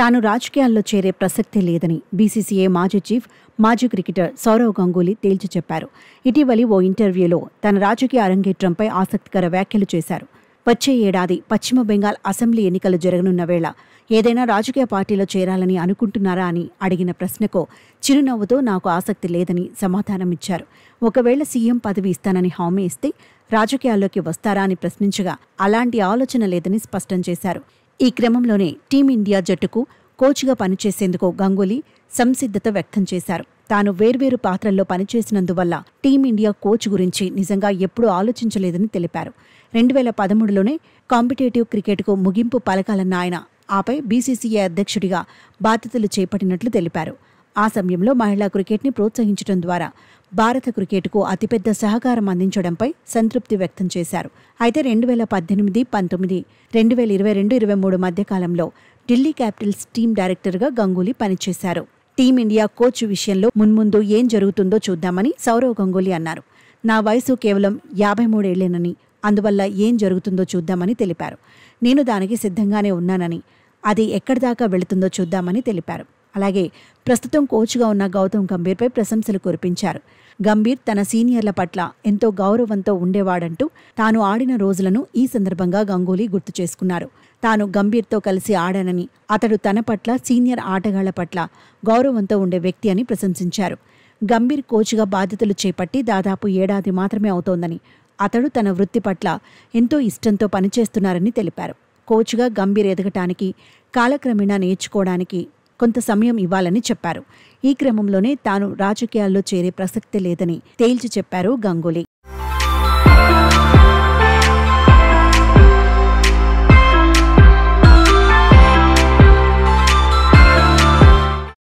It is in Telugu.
తాను రాజకీయాల్లో చేరే ప్రసక్తే లేదని బీసీసీఐ మాజీ చీఫ్, మాజీ క్రికెటర్ సౌరవ్ గంగూలీ తేల్చి చెప్పారు. ఇటీవలి ఓ ఇంటర్వ్యూలో తన రాజకీయ అరంగేట్రంపై ఆసక్తికర వ్యాఖ్యలు చేశారు. వచ్చే ఏడాది పశ్చిమ బెంగాల్ అసెంబ్లీ ఎన్నికలు జరగనున్న వేళ ఏదైనా రాజకీయ పార్టీలో చేరాలని అనుకుంటున్నారా అని అడిగిన ప్రశ్నకు చిరునవ్వుతో నాకు ఆసక్తి లేదని సమాధానమిచ్చారు. ఒకవేళ సీఎం పదవి ఇస్తానని హామీ ఇస్తే రాజకీయాల్లోకి వస్తారా అని ప్రశ్నించగా అలాంటి ఆలోచన లేదని స్పష్టం చేశారు. ఈ క్రమంలోనే టీమిండియా జట్టుకు కోచ్గా పనిచేసేందుకు గంగూలీ సంసిద్ధత వ్యక్తం చేశారు. తాను వేర్వేరు పాత్రల్లో పనిచేసినందువల్ల టీమిండియా కోచ్ గురించి నిజంగా ఎప్పుడూ ఆలోచించలేదని తెలిపారు. 2013లోనే కాంపిటేటివ్ క్రికెట్కు ముగింపు పలకాలన్న ఆయన ఆపై బీసీసీఐ అధ్యక్షుడిగా బాధ్యతలు చేపట్టినట్లు తెలిపారు. ఆ సమయంలో మహిళా క్రికెట్ని ప్రోత్సహించడం ద్వారా భారత క్రికెట్కు అతిపెద్ద సహకారం అందించడంపై సంతృప్తి వ్యక్తం చేశారు. అయితే 2018, 19, 2022-23 మధ్యకాలంలో ఢిల్లీ క్యాపిటల్స్ టీం డైరెక్టర్గా గంగూలీ పనిచేశారు. టీమిండియా కోచ్ విషయంలో మున్ముందు ఏం జరుగుతుందో చూద్దామని సౌరవ్ గంగూలీ అన్నారు. నా వయసు కేవలం 53 ఏళ్లేనని, అందువల్ల ఏం జరుగుతుందో చూద్దామని తెలిపారు. నేను దానికి సిద్ధంగానే ఉన్నానని, అది ఎక్కడిదాకా వెళుతుందో చూద్దామని తెలిపారు. అలాగే ప్రస్తుతం కోచ్గా ఉన్న గౌతమ్ గంభీర్పై ప్రశంసలు కురిపించారు. గంభీర్ తన సీనియర్ల పట్ల ఎంతో గౌరవంతో ఉండేవాడంటూ తాను ఆడిన రోజులను ఈ సందర్భంగా గంగూలీ గుర్తు చేసుకున్నారు. తాను గంభీర్తో కలిసి ఆడానని, అతడు తన పట్ల, సీనియర్ ఆటగాళ్ల పట్ల గౌరవంతో ఉండే వ్యక్తి అని ప్రశంసించారు. గంభీర్ కోచ్గా బాధ్యతలు చేపట్టి దాదాపు ఏడాది మాత్రమే అవుతోందని, అతడు తన వృత్తి పట్ల ఎంతో ఇష్టంతో పనిచేస్తున్నారని తెలిపారు. కోచ్గా గంభీర్ ఎదగటానికి, కాలక్రమేణా నేర్చుకోవడానికి కొంత సమయం ఇవ్వాలని చెప్పారు. ఈ క్రమంలోనే తాను రాజకీయాల్లో చేరే ప్రసక్తే లేదని తేల్చి చెప్పారు గంగూలీ.